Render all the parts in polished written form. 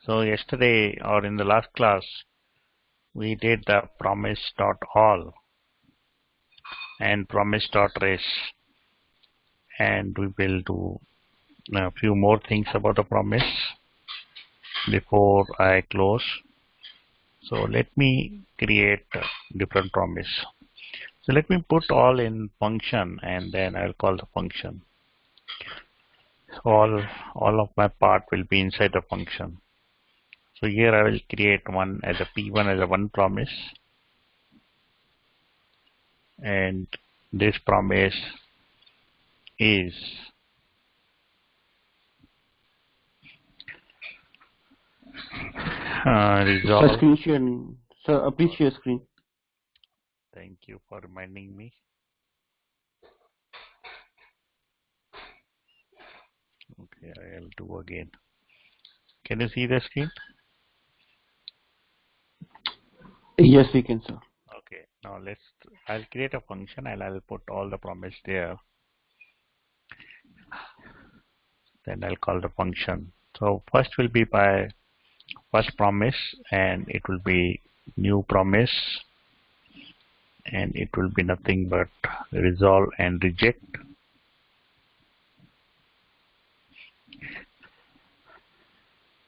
So yesterday or in the last class, we did the PROMISE.ALL and PROMISE.RACE, and we will do a few more things about the promise before I close. So let me create a different promise. So let me put all in function, and then I'll call the function. So all of my part will be inside the function. So here I will create one as a P1 as a one promise, and this promise is resolve. Sir, please share screen. Thank you for reminding me. Okay, I'll do again. Can you see the screen? Yes, we can, sir. Okay, now I'll create a function and I'll put all the promise there. Then I'll call the function. So first will be by first promise, and it will be new promise, and it will be nothing but resolve and reject.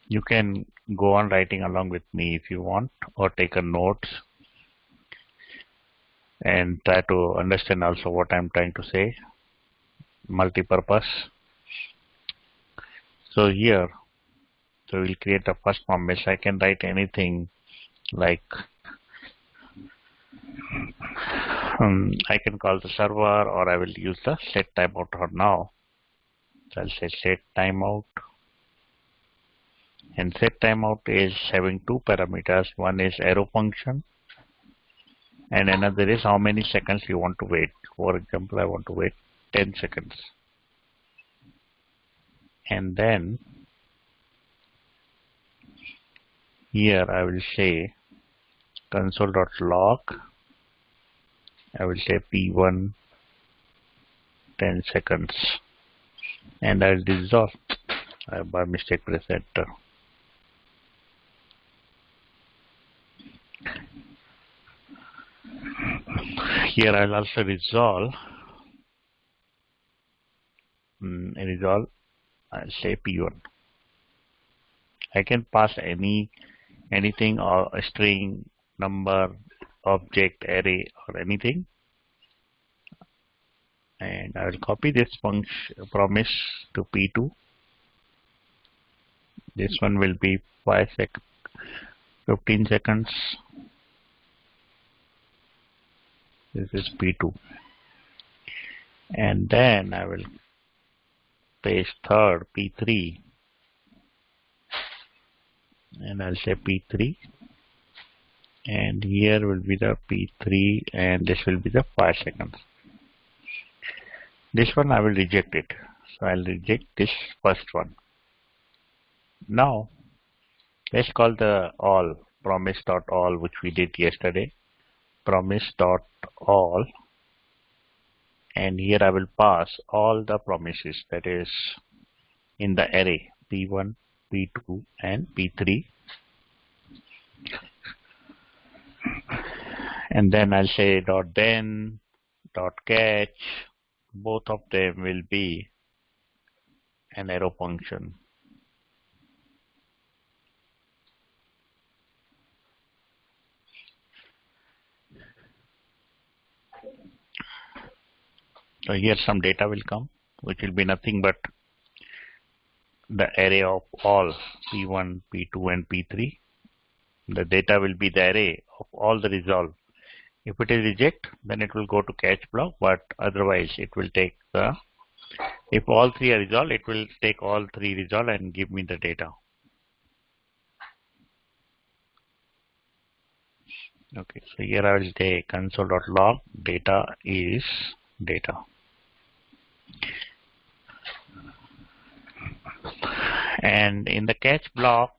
You can go on writing along with me if you want, or take a note and try to understand also what I'm trying to say. Multi-purpose. So here, so we'll create the first promise. I can write anything like I can call the server, or I will use the set timeout for now. So I'll say set timeout. And set timeout is having two parameters. One is arrow function, and another is how many seconds you want to wait. For example, I want to wait 10 seconds. And then here I will say console.log. I will say P1 10 seconds, and I'll dissolve. I by mistake press enter. Here I'll also resolve. I'll say P1. I can pass anything, or a string, number, object, array, or anything. And I will copy this function promise to P2. This one will be 15 seconds. This is P2. And then I will paste third P3, and I'll say P3, and here will be the P3, and this will be the 5 seconds. This one I will reject it, so I'll reject this first one. Now let's call the all promise.all, which we did yesterday. Promise.all, and here I will pass all the promises that is in the array P1, P2, and P3. And then I'll say .then, .catch. Both of them will be an arrow function. So here some data will come, which will be nothing but the array of all P1, P2, and P3. The data will be the array of all the resolve. If it is reject, then it will go to catch block, but otherwise it will take the, if all three are resolved, it will take all three resolve and give me the data. Okay, so here I will say console.log data is data. And in the catch block,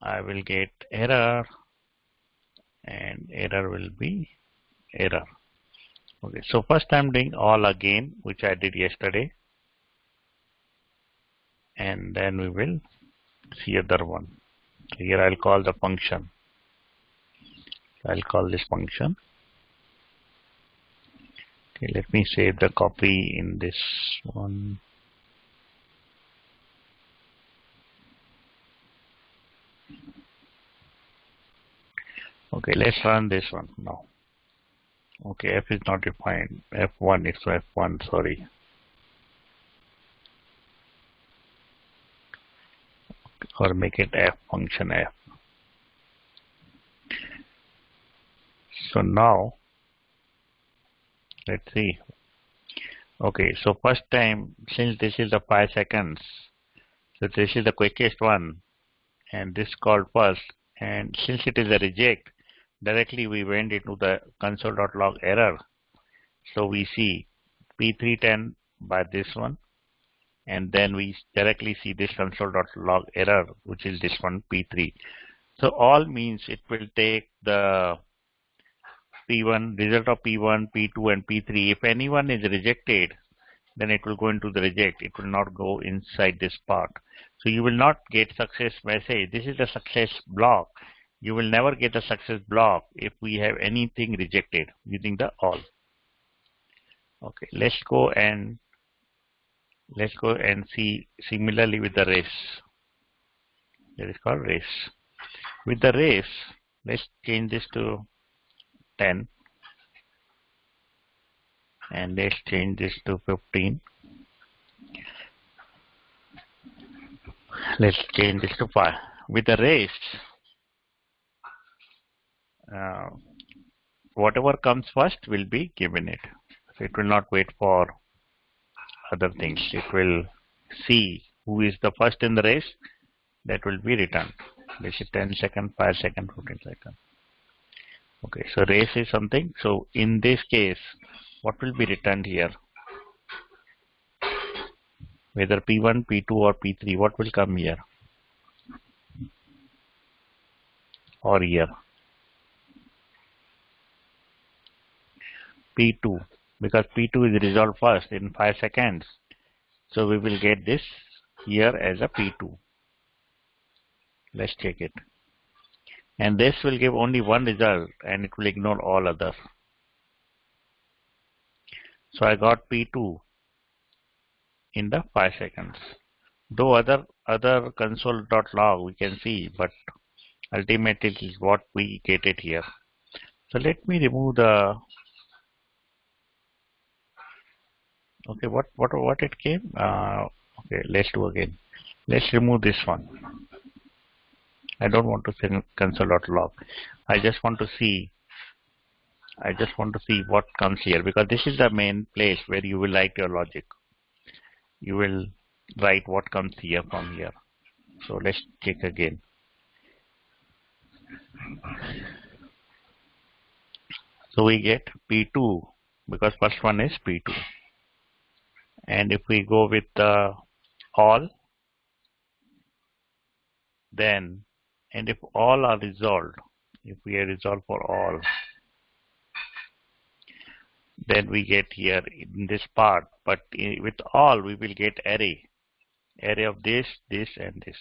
I will get error, and error will be error. Okay, so first I'm doing all again, which I did yesterday, and then we will see other one. Here I'll call the function. I'll call this function. Okay, let me save the copy in this one. Okay, let's run this one now. Okay, f is not defined. F1, it's F1, sorry. Or make it f function f. So now, let's see. Okay, so first time, since this is the 5 seconds, so this is the quickest one, and this called first, and since it is a reject, directly we went into the console.log error. So we see P310 by this one, and then we directly see this console.log error, which is this one P3. So all means it will take the P1, result of P1, P2 and P3. If anyone is rejected, then it will go into the reject. It will not go inside this part. So you will not get success message. This is the success block. You will never get a success block if we have anything rejected using the all. Okay, let's go and see similarly with the race. That is called race. With the race, let's change this to 10 and let's change this to 15. Let's change this to 5. With the race, whatever comes first will be given it. So it will not wait for other things. It will see who is the first in the race, that will be returned. This is 10 second, 5 second, 15 second. Okay, so race is something. So in this case, what will be returned here? Whether P1, P2 or P3, what will come here? Or here? P2, because P2 is resolved first in 5 seconds. So we will get this here as a P2. Let's check it. And this will give only one result and it will ignore all others. So I got P2 in the 5 seconds. Though other console.log we can see, but ultimately it is what we get it here. So let me remove the. Okay, what it came? Okay, let's do again. Let's remove this one. I don't want to send console.log. I just want to see what comes here, because this is the main place where you will write your logic. You will write what comes here from here. So let's check again. So we get P2 because first one is P2. And if we go with all, then, and if all are resolved, if we are resolved for all, then we get here in this part. But with all, we will get array of this, this, and this.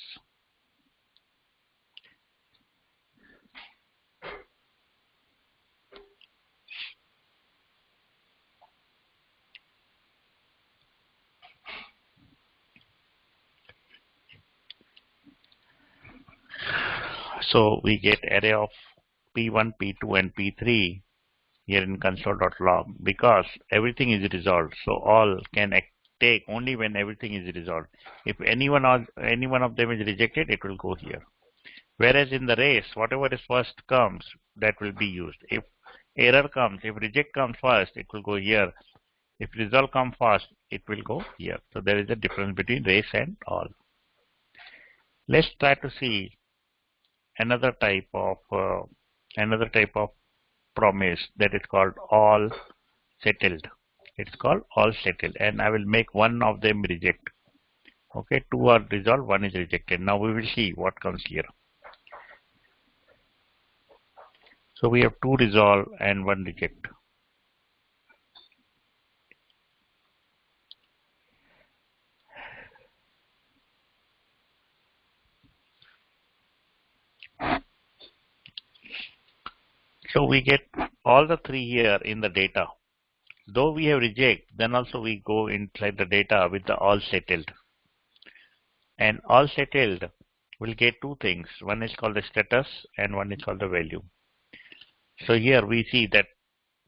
So we get array of P1, P2, and P3 here in console.log because everything is resolved. So all can take only when everything is resolved. If any one of them is rejected, it will go here. Whereas in the race, whatever is first comes, that will be used. If error comes, if reject comes first, it will go here. If resolve comes first, it will go here. So there is a difference between race and all. Let's try to see another type of promise that is called all settled. It's called all settled, and I will make one of them reject. Okay, two are resolved, one is rejected. Now we will see what comes here. So we have two resolve and one reject. So we get all the three here in the data. Though we have reject, then also we go inside the data with the all settled. And all settled will get two things. One is called the status and one is called the value. So here we see that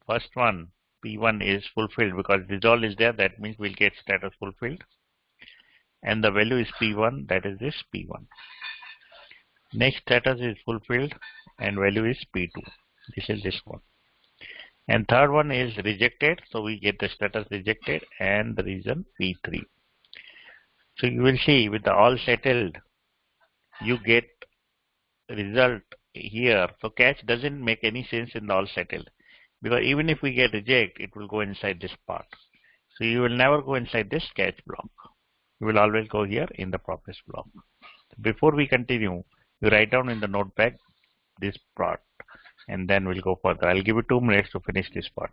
first one, P1 is fulfilled because resolve is there. That means we'll get status fulfilled. And the value is P1, that is this P1. Next status is fulfilled and value is P2. This is this one. And third one is rejected. So we get the status rejected and the reason P3. So you will see with the all settled, you get result here. So catch doesn't make any sense in the all settled, because even if we get reject, it will go inside this part. So you will never go inside this catch block. You will always go here in the promise block. Before we continue, you write down in the notepad this part and then we'll go further. I'll give you 2 minutes to finish this part.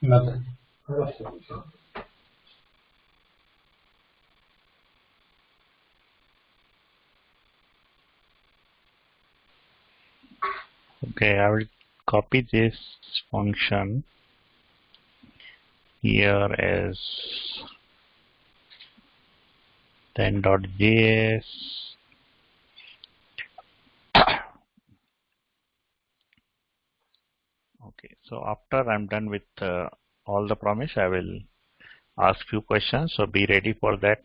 Nothing. Okay, I will copy this function here as 10.js. Okay, so after I'm done with all the promise, I will ask few questions. So be ready for that.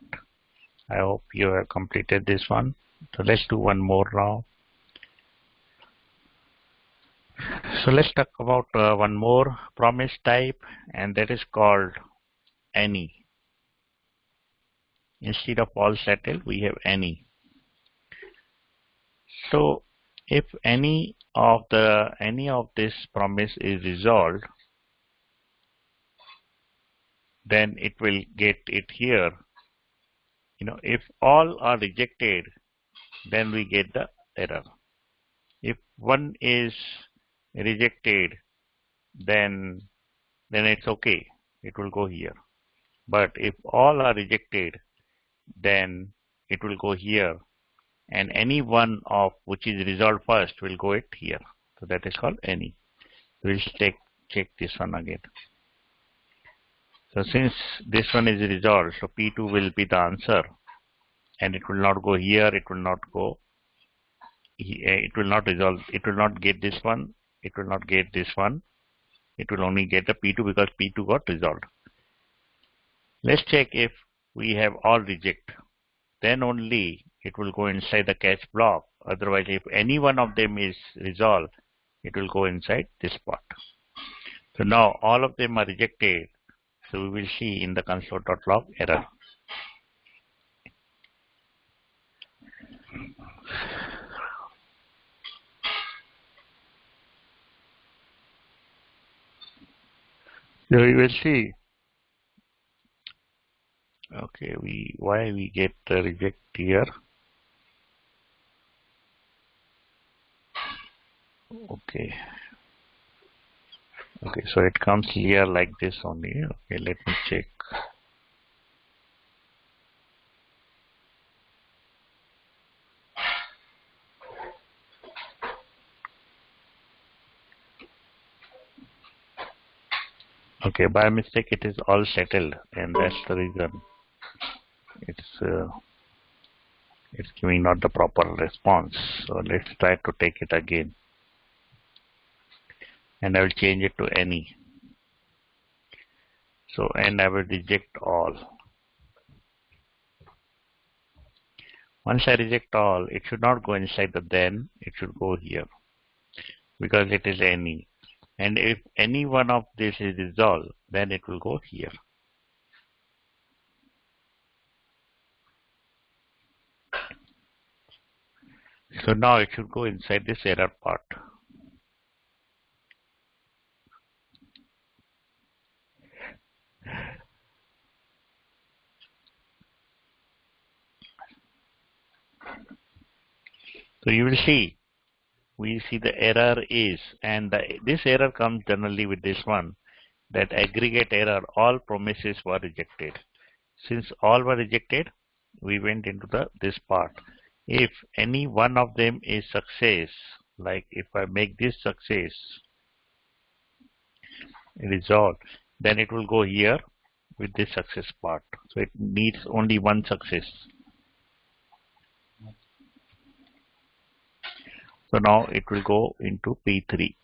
I hope you have completed this one. So let's do one more now. So let's talk about one more promise type, and that is called any. Instead of all settled, we have any. So if any of this promise is resolved, then it will get it here. If all are rejected, then we get the error. If one is rejected, then it's okay. It will go here. But if all are rejected, then it will go here, and any one of which is resolved first will go it here. So that is called any. We'll check this one again. So since this one is resolved, so P2 will be the answer, and it will not go here, it will not go, it will not resolve, it will not get this one, it will not get this one, it will only get the P2 because P2 got resolved. Let's check if we have all reject, then only it will go inside the catch block. Otherwise, if any one of them is resolved, it will go inside this part. So now all of them are rejected. So we will see in the console.log error. So we will see. Okay, why we get the reject here? Okay. Okay, so it comes here like this only. Okay, let me check. Okay, by mistake it is all settled, and that's the reason it's giving not the proper response. So let's try to take it again, and I will change it to any. So, and I will reject all. Once I reject all, it should not go inside the then, it should go here because it is any. And if any one of this is resolved, then it will go here. So now it should go inside this error part. So you will see, we see the error is, and this error comes generally with this one, that aggregate error, all promises were rejected. Since all were rejected, we went into this part. If any one of them is success, like if I make this success resolved, then it will go here with this success part. So it needs only one success. So now it will go into P3.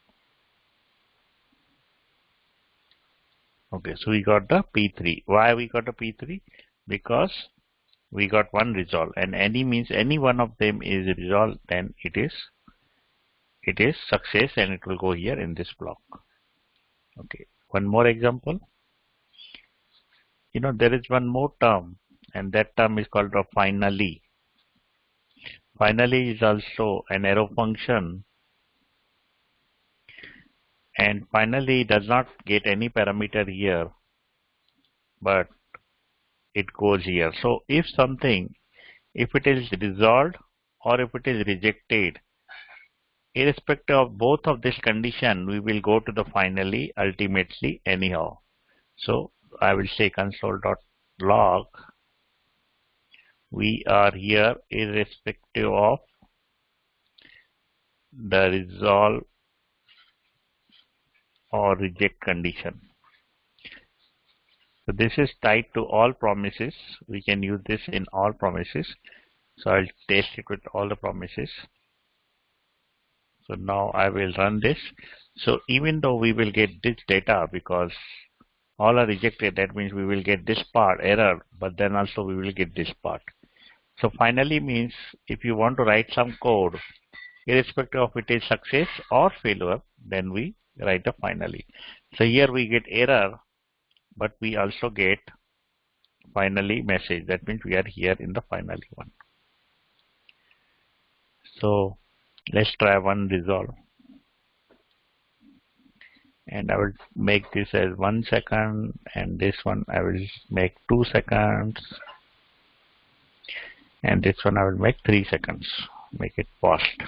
Okay, so we got the P3. Why we got the P3? Because we got one resolve, and any means any one of them is resolved, then it is success, and it will go here in this block. Okay, one more example. You know, there is one more term, and that term is called a finally. Finally is also an arrow function, and finally does not get any parameter here, but it goes here. So if something, if it is resolved or if it is rejected, irrespective of both of this condition, we will go to the finally, ultimately, anyhow. So I will say console.log, we are here irrespective of the resolve or reject condition. So this is tied to all promises. We can use this in all promises. So I'll test it with all the promises. So now I will run this. So even though we will get this data because all are rejected, that means we will get this part error, but then also we will get this part. So finally means if you want to write some code, irrespective of it is success or failure, then we write the finally. So here we get error, but we also get finally message. That means we are here in the finally one. So let's try one resolve. And I will make this as 1 second, and this one I will make 2 seconds, and this one I will make 3 seconds. Make it fast.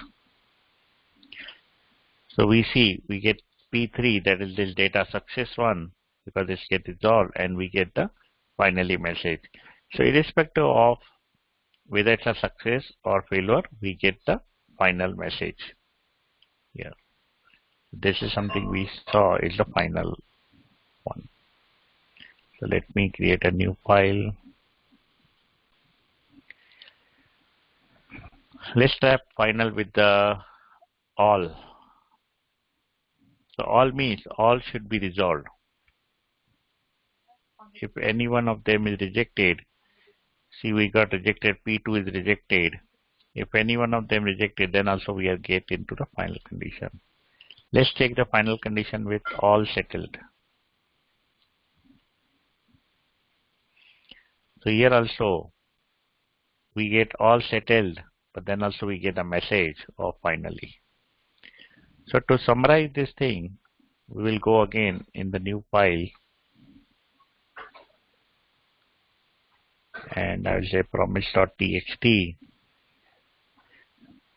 So we see we get P3, that is this data success one, because it's get resolved, and we get the finally message. So irrespective of whether it's a success or failure, we get the final message here. This is something we saw is the final one. So let me create a new file. Let's trap final with the all. So all means all should be resolved. If any one of them is rejected, see we got rejected, P2 is rejected. If any one of them rejected, then also we are get into the final condition. Let's take the final condition with all settled. So here also we get all settled, but then also we get a message of finally. So to summarize this thing, we will go again in the new file and I will say promise.txt.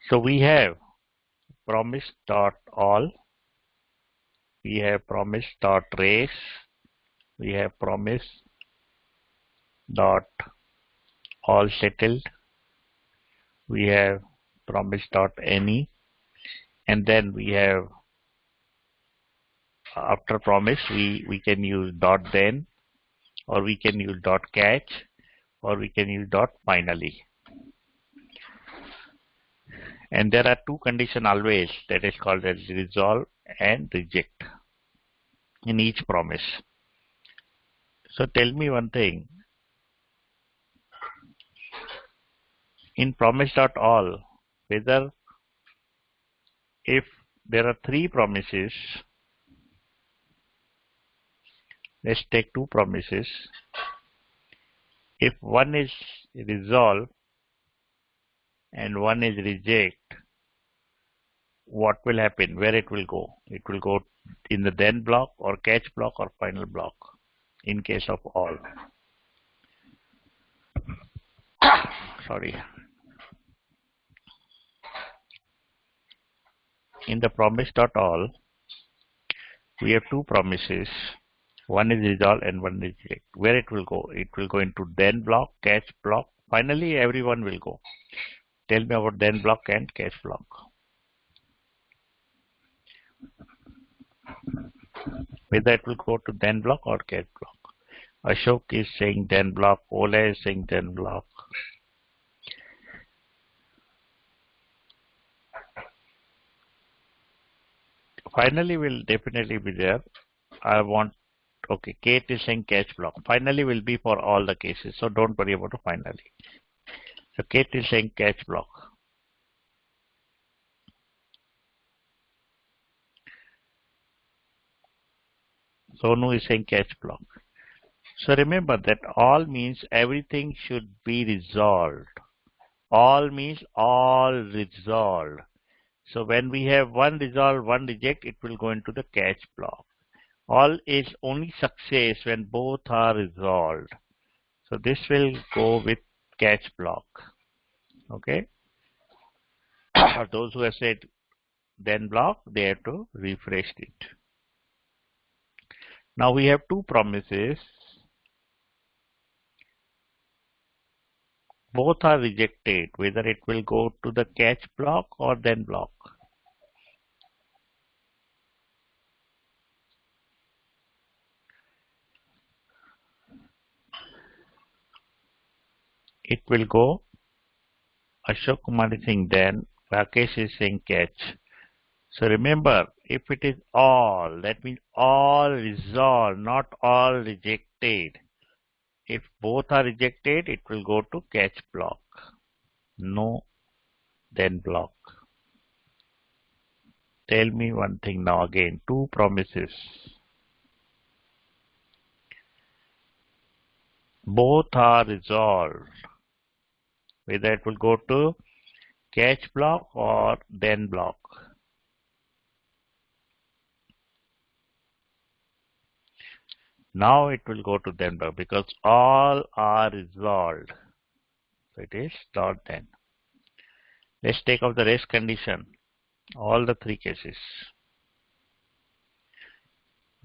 So we have promise.all, we have promise.race, we have promise.ALLSETTLED, we have PROMISE.ANY, and then we have after promise we can use .then, or we can use .catch, or we can use .finally. And there are two conditions always, that is called as resolve and reject in each promise. So tell me one thing. In promise.all, whether if there are three promises, let's take two promises. If one is resolve and one is reject, what will happen? Where it will go? It will go in the then block or catch block or final block in case of all. Sorry. In the promise.all, we have two promises. One is resolve and one is reject. Where it will go? It will go into then block, catch block. Finally, everyone will go. Tell me about then block and catch block. Whether it will go to then block or catch block. Ashok is saying then block. Ola is saying then block. Finally will definitely be there. I want, okay, Kate is saying catch block. Finally will be for all the cases, so don't worry about the finally. So Kate is saying catch block. Sonu is saying catch block. So remember that all means everything should be resolved. All means all resolved. So when we have one resolve, one reject, it will go into the catch block. All is only success when both are resolved. So this will go with catch block. Okay. Those who have said then block, they have to refresh it. Now we have two promises. Both are rejected, whether it will go to the catch block or then block. It will go, Ashok Kumar is saying then, Rakesh is saying catch. So remember, if it is all, that means all resolved, not all rejected. If both are rejected, it will go to catch block. No, then block. Tell me one thing now again, two promises. Both are resolved. Whether it will go to catch block or then block. Now it will go to then block because all are resolved. So it is not then. Let's take out the rest condition. All the three cases.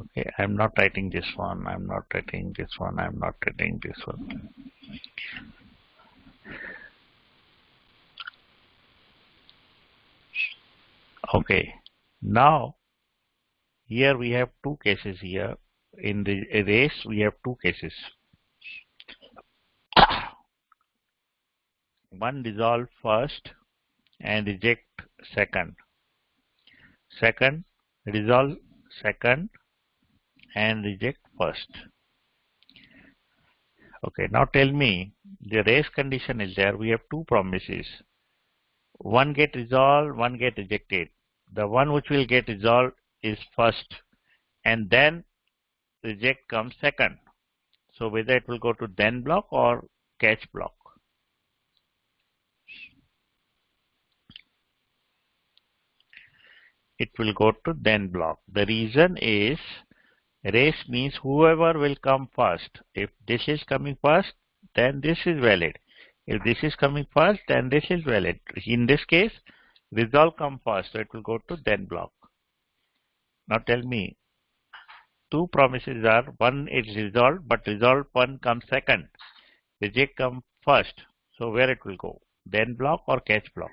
Okay, I'm not writing this one, I'm not writing this one, I'm not writing this one. Okay, now here we have two cases here. In the race, we have two cases. One resolve first and reject second. Second, resolve second and reject first. Okay, now tell me, the race condition is there. We have two promises. One get resolved, one get rejected. The one which will get resolved is first, and then reject comes second. So whether it will go to then block or catch block. It will go to then block. The reason is race means whoever will come first. If this is coming first, then this is valid. If this is coming first, then this is valid. In this case, resolve come first, so it will go to then block. Now tell me, two promises are, one is resolved, but resolve one comes second. Reject comes first. So where it will go? Then block or catch block?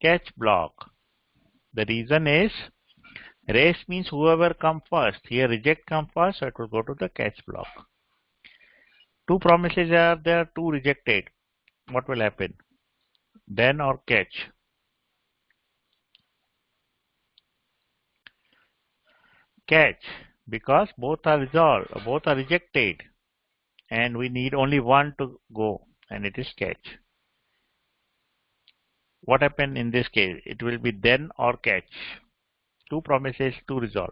Catch block. The reason is race means whoever come first. Here reject come first, so it will go to the catch block. Two promises are there, two rejected. What will happen? Then or catch? Catch, because both are resolved, both are rejected, and we need only one to go, and it is catch. What happened in this case? It will be then or catch. Two promises, two resolved.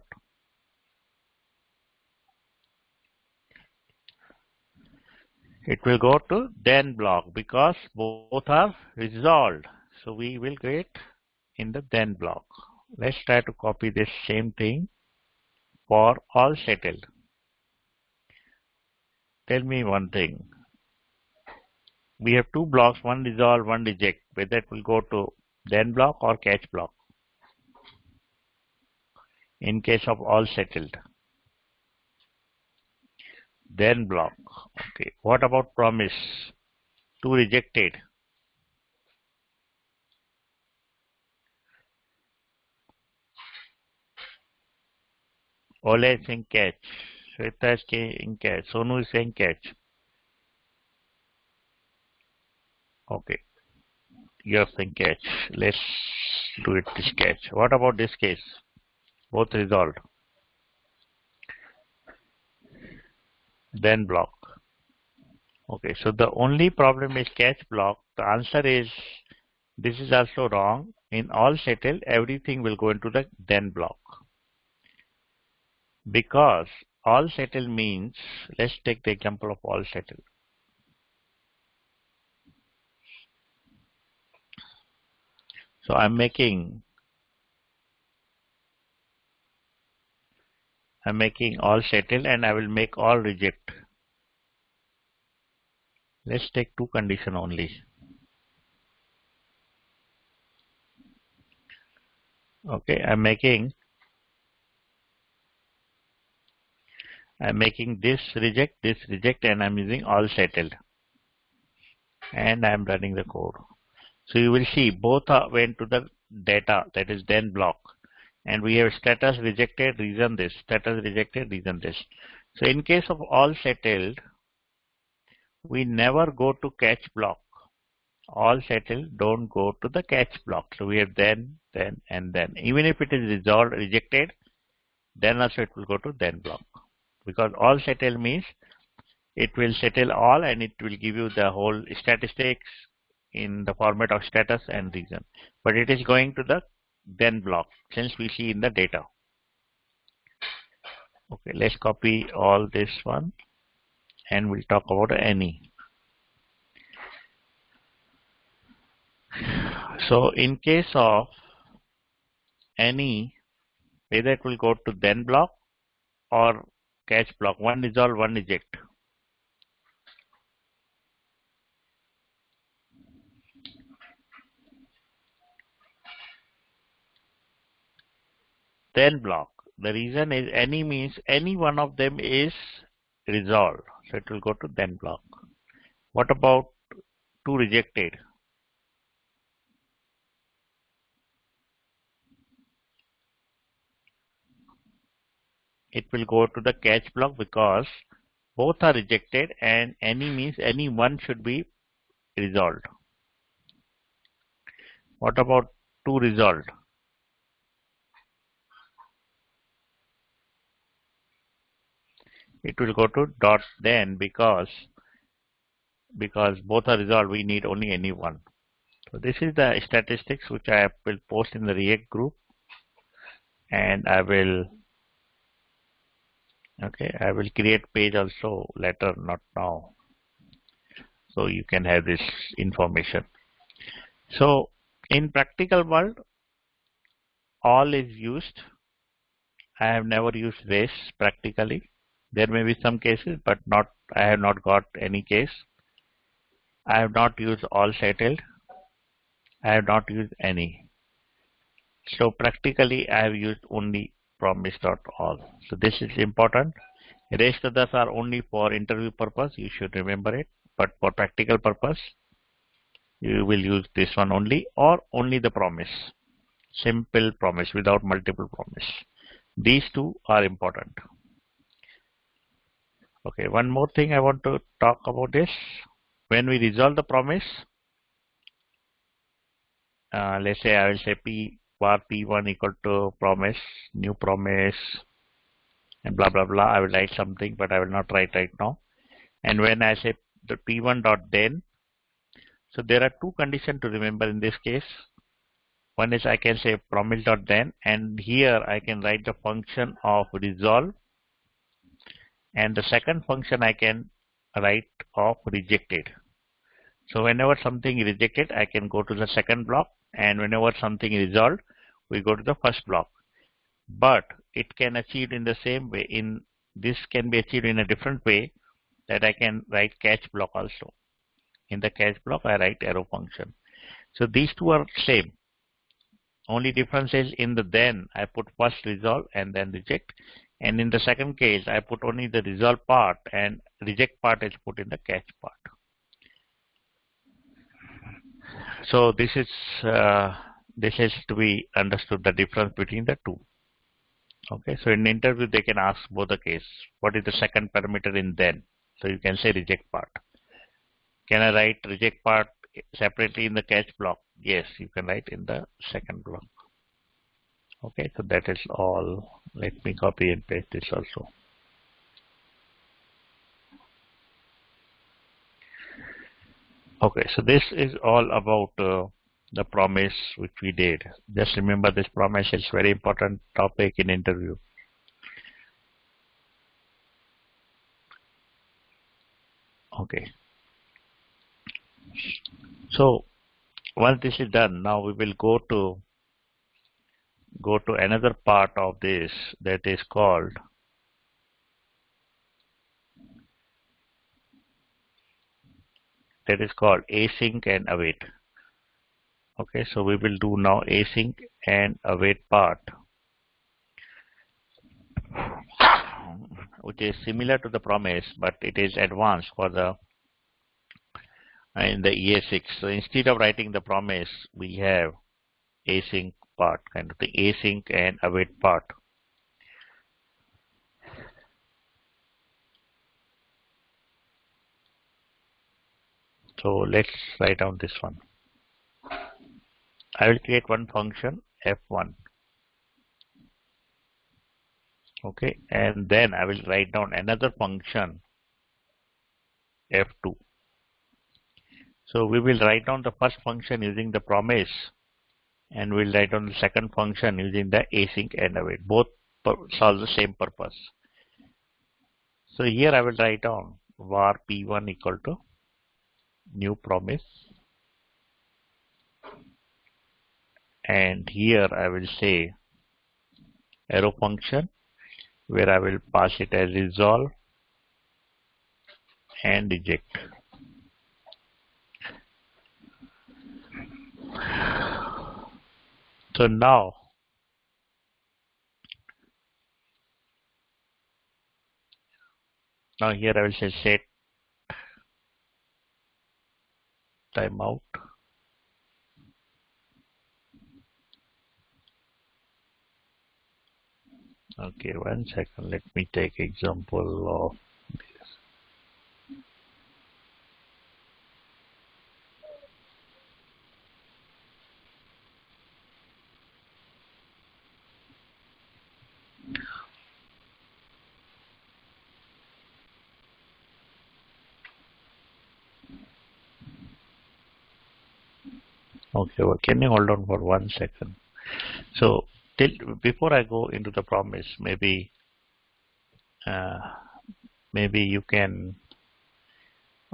It will go to then block because both are resolved. So we will get in the then block. Let's try to copy this same thing for all settled. Tell me one thing. We have two blocks, one resolve, one reject. Whether it will go to then block or catch block in case of all settled. Then block. Okay. What about promise? Two rejected. Ole is saying catch. Shweta is saying catch. Sonu is saying catch. Okay. You are saying catch. Let's do it this catch. What about this case? Both resolved. Then block. Okay, so the only problem is catch block. The answer is this is also wrong. In all settled, everything will go into the then block. Because all settled means, let's take the example of all settled. So I'm making all settled and I will make all reject. Let's take two condition only. Okay, I'm making this reject, and I'm using all settled. And I'm running the code. So you will see both went to the data, that is then block. And we have status rejected, reason this, status rejected, reason this. So in case of all settled, we never go to catch block. All settled don't go to the catch block. So we have then, and then. Even if it is resolved, rejected, then also it will go to then block. Because all settled means it will settle all and it will give you the whole statistics in the format of status and reason. But it is going to the then block since we see in the data. Okay, let's copy all this one and we'll talk about any. So in case of any, whether it will go to then block or catch block, one resolve, one reject. then block. The reason is any means any one of them is resolved. So it will go to then block. What about two rejected? It will go to the catch block because both are rejected and any means any one should be resolved. What about two resolved? It will go to dot then because both are resolved, we need only any one. So this is the statistics which I will post in the React group, and I will create page also later, not now, so you can have this information. So in practical world, all is used. I have never used race practically. There may be some cases, but I have not got any case. I have not used all settled. I have not used any. So practically I have used only PROMISE.ALL. So this is important. Rest others are only for interview purpose. You should remember it. But for practical purpose, you will use this one only or only the promise. Simple promise without multiple promise. These two are important. Okay, one more thing I want to talk about is when we resolve the promise, let's say I will say P var P1 equal to promise, new promise, and blah blah blah. I will write something, but I will not write right now. And when I say the P1 dot then, so there are two conditions to remember in this case. One is I can say promise dot then, and here I can write the function of resolve, and the second function I can write of rejected. So whenever something is rejected, I can go to the second block, and whenever something is resolved, we go to the first block. But it can achieve in the same way. This can be achieved in a different way, that I can write catch block also. In the catch block, I write arrow function. So these two are same. Only difference is in the then I put first resolve and then reject, and in the second case I put only the resolve part and reject part is put in the catch part. So this is to be understood, the difference between the two. Okay, so in the interview they can ask both the case, what is the second parameter in then? So you can say reject part. Can I write reject part separately in the catch block? Yes, you can write in the second block. Okay, so that is all. Let me copy and paste this also. Okay, so this is all about the promise which we did. Just remember, this promise is very important topic in interview. Okay. So once this is done, now we will go to another part of this that is called async and await. Okay, so we will do now async and await part, which is similar to the promise, but it is advanced for the in the EA6. So instead of writing the promise, we have async part, kind of the async and await part. So let's write down this one. I will create one function f1. Okay, and then I will write down another function f2. So we will write down the first function using the promise, and we'll write down the second function using the async and await. Both solve the same purpose. So here I will write down var p1 equal to new promise, and here I will say arrow function where I will pass it as resolve and reject. So now Now here I will say set timeout. Okay, 1 second. Let me take example of this. Okay, well, can you hold on for 1 second? So before I go into the promise, maybe you can.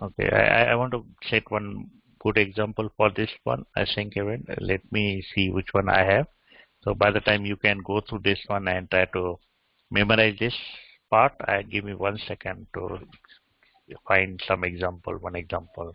Okay, I want to set one good example for this one async event. Let me see which one I have. So by the time you can go through this one and try to memorize this part, give me 1 second to find some example, one example.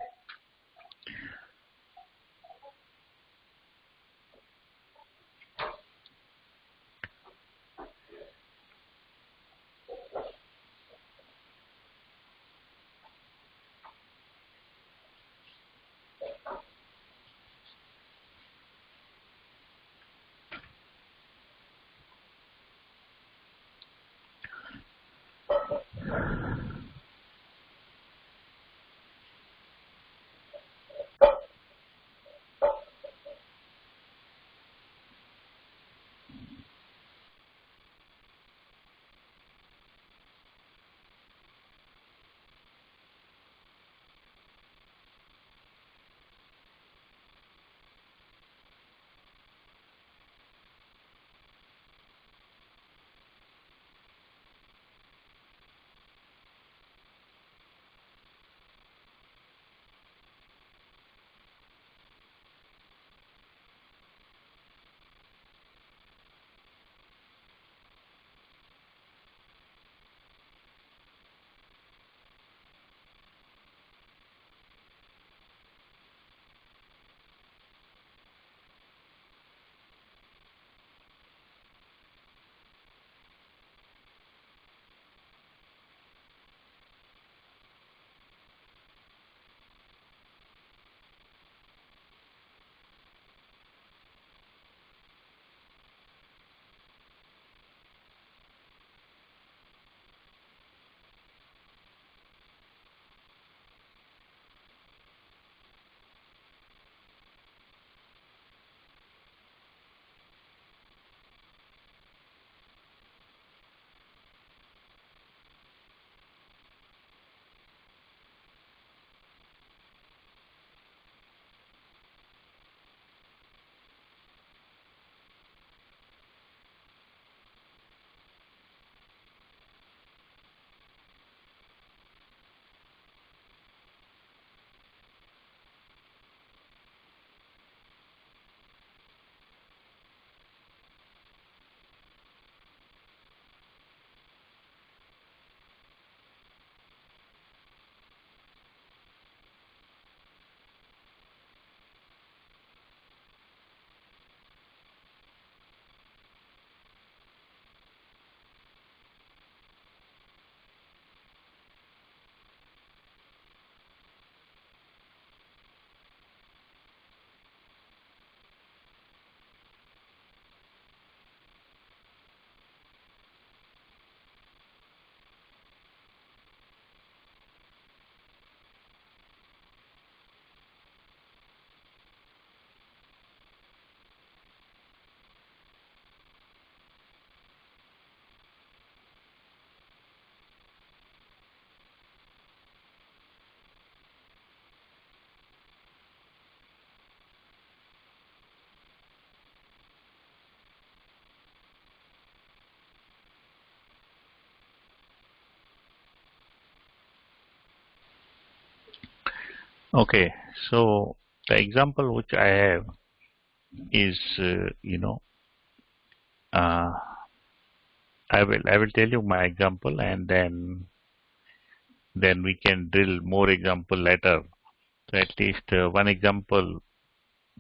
Okay, so the example which I have is, uh, I will tell you my example, and then we can drill more example later. So at least one example.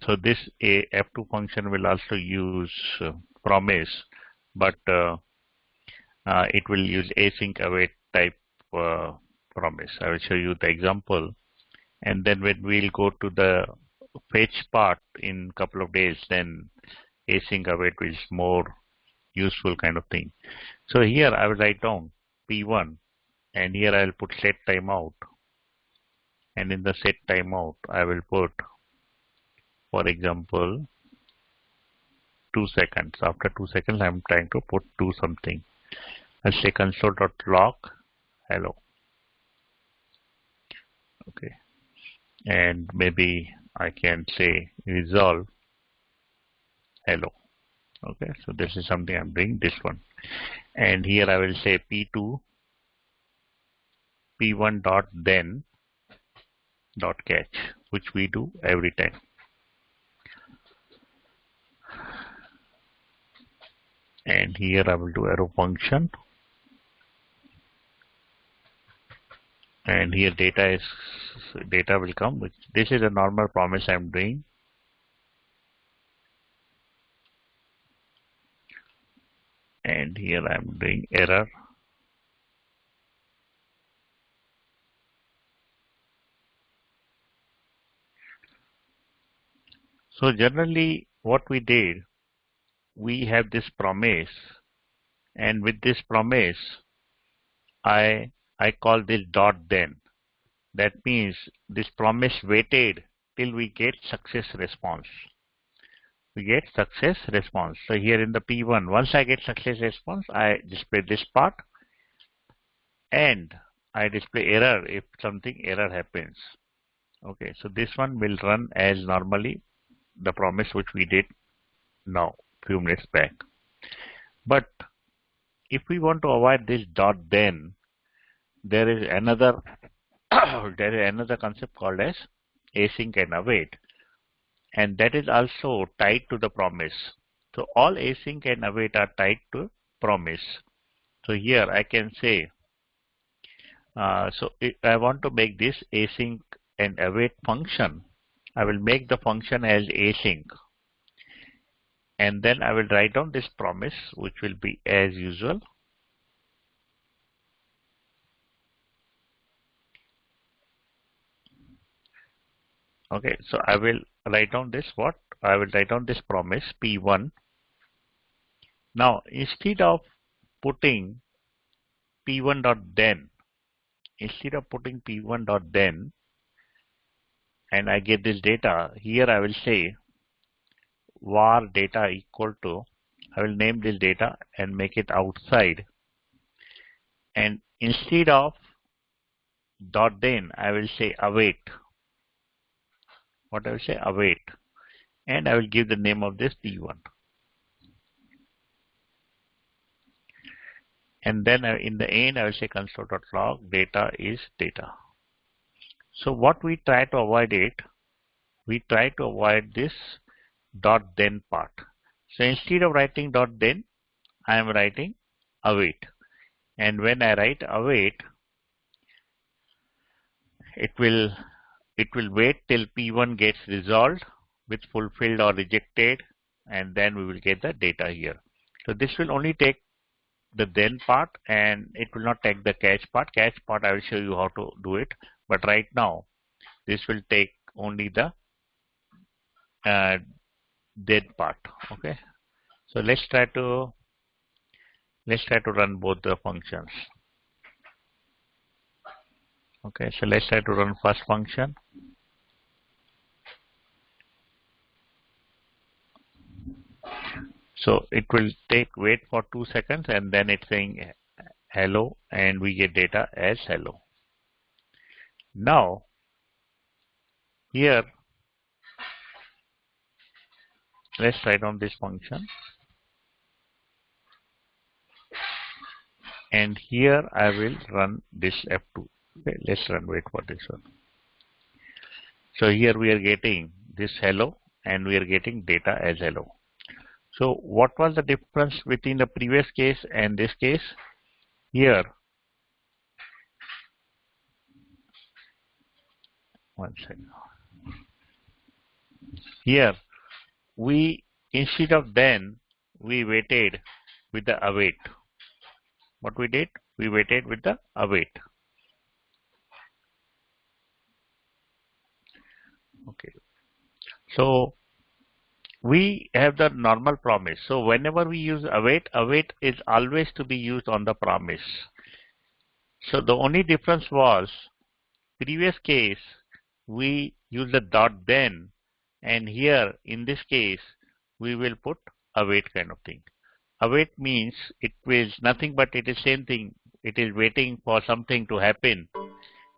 So this a F2 function will also use promise, but it will use async await type promise. I will show you the example, and then when we'll go to the fetch part in a couple of days, then async await is more useful kind of thing. So here I will write down P1, and here I will put set timeout, and in the set timeout I will put, for example, 2 seconds. After 2 seconds I am trying to do something. I'll say console.log hello. Okay, and maybe I can say resolve hello. Okay, so this is something I'm doing, this one. And here I will say P2 P1 dot then dot catch, which we do every time. And here I will do arrow function, and here data will come, which this is a normal promise I'm doing. And here I'm doing error. So generally what we did, we have this promise, and with this promise I call this dot then. That means this promise waited till we get success response. We get success response. So here in the P1, once I get success response, I display this part, and I display error if something error happens. Okay, so this one will run as normally the promise which we did now few minutes back. But if we want to avoid this dot then, there is another concept called as async and await, and that is also tied to the promise. So all async and await are tied to promise. So here I can say, so if I want to make this async and await function, I will make the function as async, and then I will write down this promise, which will be as usual. Okay, so I will write down this promise P1. Now instead of putting P1 dot then, and I get this data, here I will say var data equal to, I will name this data and make it outside, and instead of dot then I will say await. What I will say, await, and I will give the name of this P1. And then in the end I will say console.log data is data. So what we try to avoid this dot then part. So instead of writing dot then, I am writing await, and when I write await, it will wait till P1 gets resolved with fulfilled or rejected, and then we will get the data here. So this will only take the then part, and it will not take the catch part. Catch part I will show you how to do it, but right now this will take only the then part. Okay, so let's try to run both the functions. Okay, so let's try to run first function. So it will wait for 2 seconds, and then it's saying hello, and we get data as hello. Now here let's write on this function, and here I will run this F2. Okay, let's wait for this one. So here we are getting this hello, and we are getting data as hello. So what was the difference between the previous case and this case? Here, one second. Here we, instead of then, we waited with the await. What we did? We waited with the await. Okay. So we have the normal promise. So whenever we use await, await is always to be used on the promise. So the only difference was previous case we use the dot then, and here in this case we will put await kind of thing. Await means it is nothing but it is same thing. It is waiting for something to happen.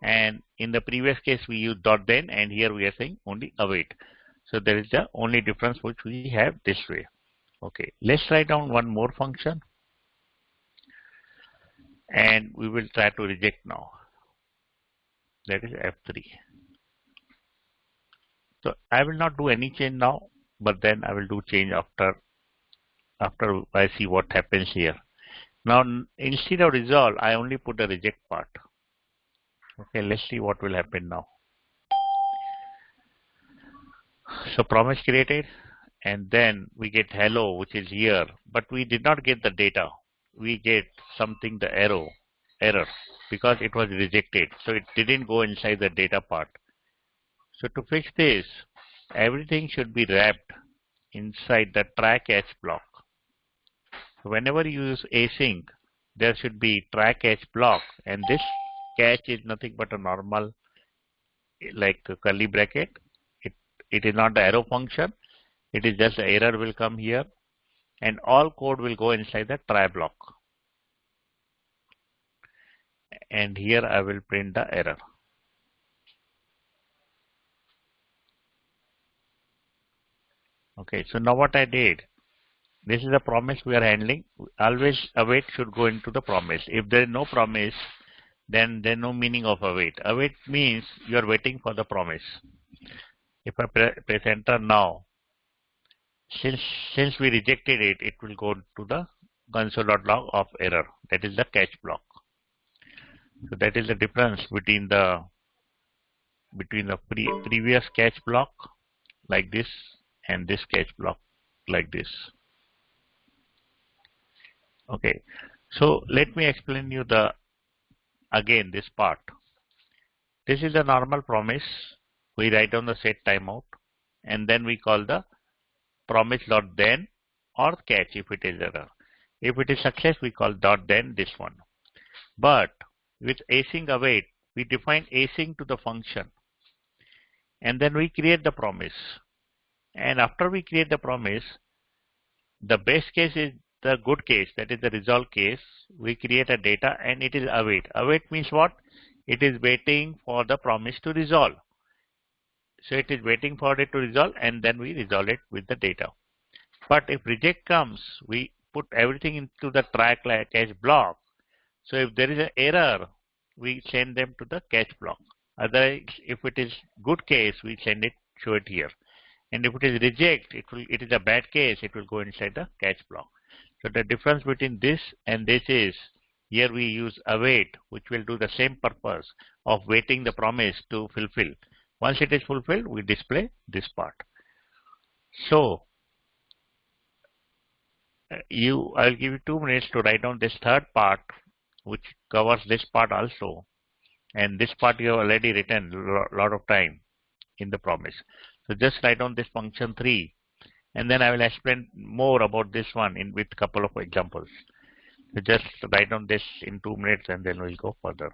And in the previous case we use dot then, and here we are saying only await. So there is the only difference which we have this way. Okay, let's write down one more function, and we will try to reject now. That is F3. So I will not do any change now, but then I will do change after I see what happens here. Now instead of resolve, I only put the reject part. Okay, let's see what will happen now. So promise created, and then we get hello, which is here, but we did not get the data. We get something, the error, because it was rejected. So it didn't go inside the data part. So to fix this, everything should be wrapped inside the try catch block. So whenever you use async, there should be try catch block, and this catch is nothing but a normal, like a curly bracket. It is not the arrow function. It is just the error will come here, and all code will go inside the try block. And here I will print the error. Okay, so now what I did, this is the promise we are handling. Always await should go into the promise. If there is no promise, then there is no meaning of await. Await means you are waiting for the promise. If I press enter now, since we rejected it, it will go to the console.log of error. That is the catch block. So that is the difference between the previous catch block like this and this catch block like this. Okay, so let me explain you again this part. This is a normal promise. We write down the set timeout, and then we call the promise.then or catch if it is error. If it is success, we call dot then this one. But with async await, we define async to the function, and then we create the promise. And after we create the promise, the best case is the good case, that is the resolve case. We create a data and it is await. Await means what? It is waiting for the promise to resolve. So it is waiting for it to resolve, and then we resolve it with the data. But if reject comes, we put everything into the try catch block. So if there is an error, we send them to the catch block. Otherwise, if it is good case, we send it, show it here. And if it is reject, it is a bad case, it will go inside the catch block. So the difference between this and this is, here we use await, which will do the same purpose of waiting the promise to fulfill. Once it is fulfilled, we display this part. So I'll give you 2 minutes to write down this third part, which covers this part also. And this part you have already written a lot of time in the promise. So just write down this function 3, and then I will explain more about this one with a couple of examples. So just write down this in 2 minutes, and then we'll go further.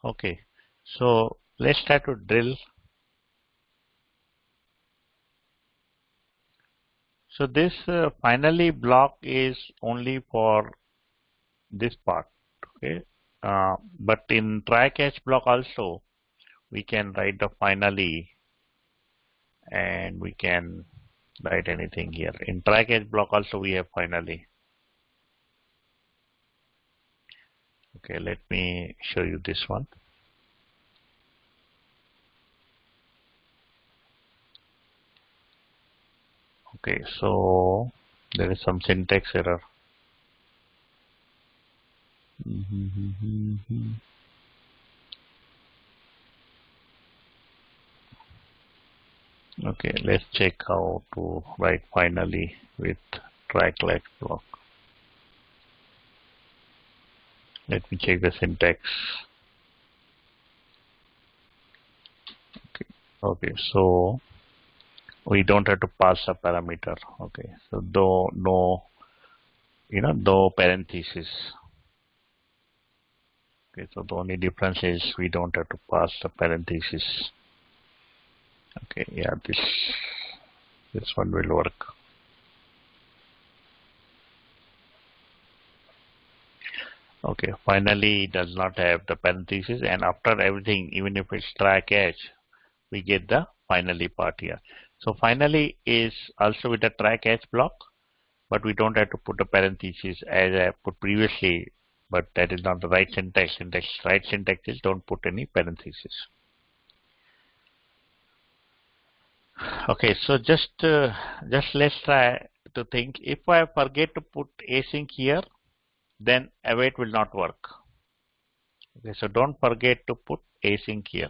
Okay, so let's try to drill. So this finally block is only for this part. Okay, but in try catch block also we can write the finally, and we can write anything here. In try catch block also we have finally. Okay, let me show you this one. Okay, so there is some syntax error. Okay, let's check how to write finally with try catch block. Let me check the syntax. Okay, so we don't have to pass a parameter. Okay, so though no, though parenthesis. Okay, so the only difference is we don't have to pass the parenthesis. Okay, yeah, this one will work. Okay, finally it does not have the parenthesis, and after everything, even if it's try catch, we get the finally part here. So finally is also with the try catch block, but we don't have to put a parenthesis as I put previously, but that is not the right syntax. Right syntax is don't put any parenthesis. Okay, so just let's try to think. If I forget to put async here, then await will not work. Okay, so don't forget to put async here.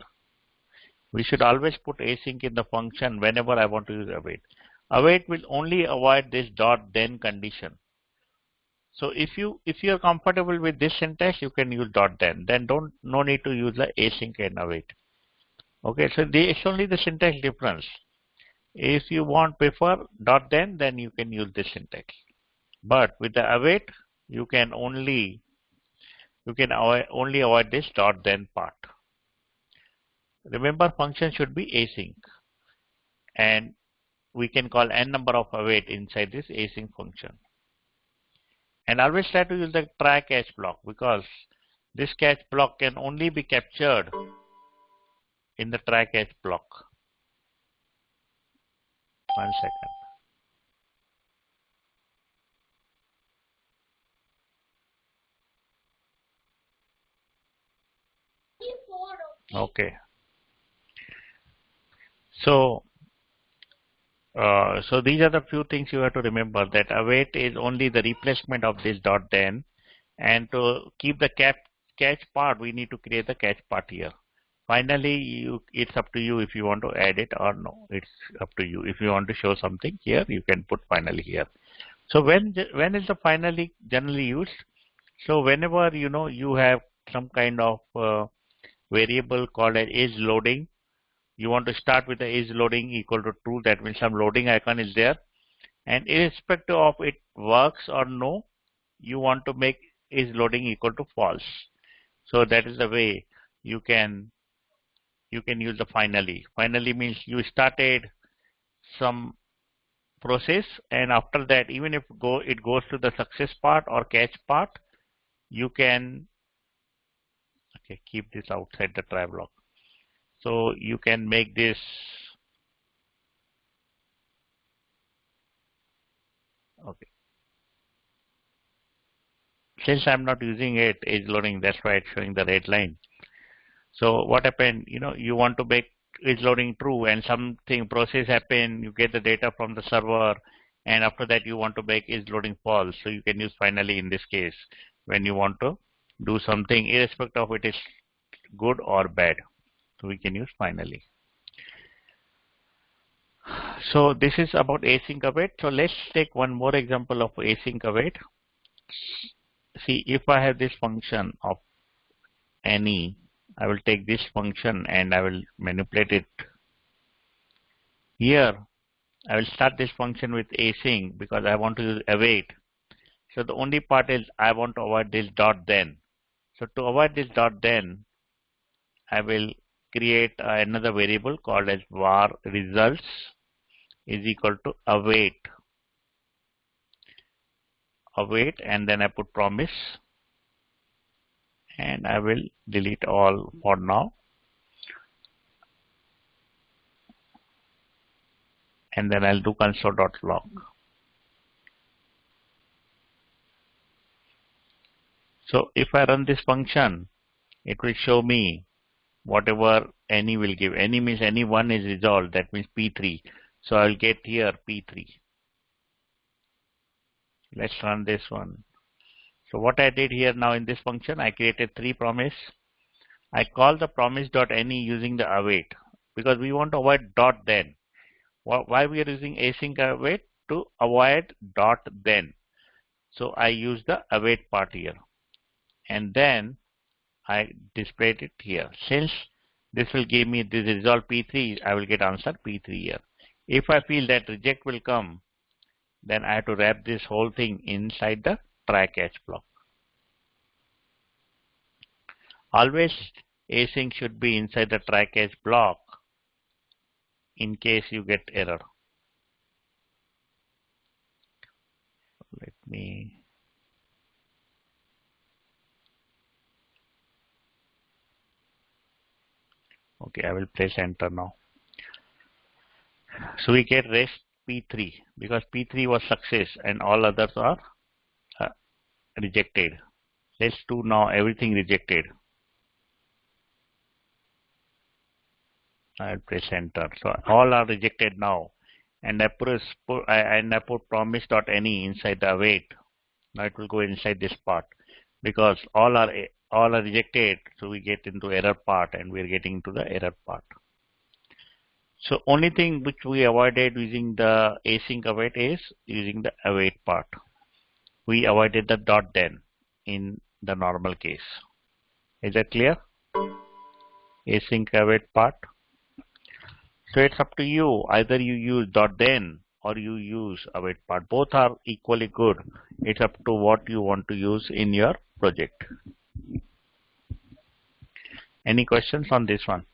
We should always put async in the function whenever I want to use await. Await will only avoid this dot then condition. So if you are comfortable with this syntax, you can use dot then. Then no need to use the async and await. Okay, so it's only the syntax difference. If you want prefer dot then you can use this syntax. But with the await, you can only avoid this dot then part. Remember, function should be async, and we can call n number of await inside this async function. And always try to use the try catch block, because this catch block can only be captured in the try catch block. 1 second. Okay. So these are the few things you have to remember, that await is only the replacement of this dot then, and to keep the catch part, we need to create the catch part here. Finally, it's up to you if you want to add it or no. It's up to you. If you want to show something here, you can put finally here. So when is the finally generally used? So whenever you have some kind of variable called as is loading, you want to start with the is loading equal to true. That means some loading icon is there, and irrespective of it works or no, you want to make is loading equal to false. So that is the way you can use the finally. Finally means you started some process, and after that, even if it goes to the success part or catch part, you can keep this outside the try block. So you can make this okay. Since I'm not using it is loading, that's why it's showing the red line. So what happened? You want to make is loading true, and something process happen. You get the data from the server, and after that you want to make is loading false. So you can use finally in this case when you want to do something, irrespective of it is good or bad. So we can use finally. So this is about async await. So let's take one more example of async await. See, if I have this function of any, I will take this function and I will manipulate it. Here, I will start this function with async because I want to use await. So the only part is I want to avoid this dot then. So to avoid this dot then, I will create another variable called as var results is equal to await, and then I put promise, and I will delete all for now, and then I'll do console.log. So if I run this function, it will show me whatever any will give. Any means any one is resolved, that means P3. So I'll get here P3. Let's run this one. So what I did here now in this function, I created 3 promise. I call the promise.any using the await because we want to avoid dot then. Why we are using async await? To avoid dot then. So I use the await part here, and then I displayed it here. Since this will give me this result P3, I will get answer P3 here. If I feel that reject will come, then I have to wrap this whole thing inside the try catch block. Always async should be inside the try catch block in case you get error. Let me I will press enter now. So we get rest P3 because P3 was success and all others are rejected. Let's do now everything rejected. I'll press enter. So all are rejected now, and I put promise.any inside the await. Now it will go inside this part because all are rejected. So we get into error part, and we are getting into the error part. So only thing which we avoided using the async await is using the await part. We avoided the dot then in the normal case. Is that clear? Async await part. So it's up to you. Either you use dot then or you use await part. Both are equally good. It's up to what you want to use in your project. Any questions on this one?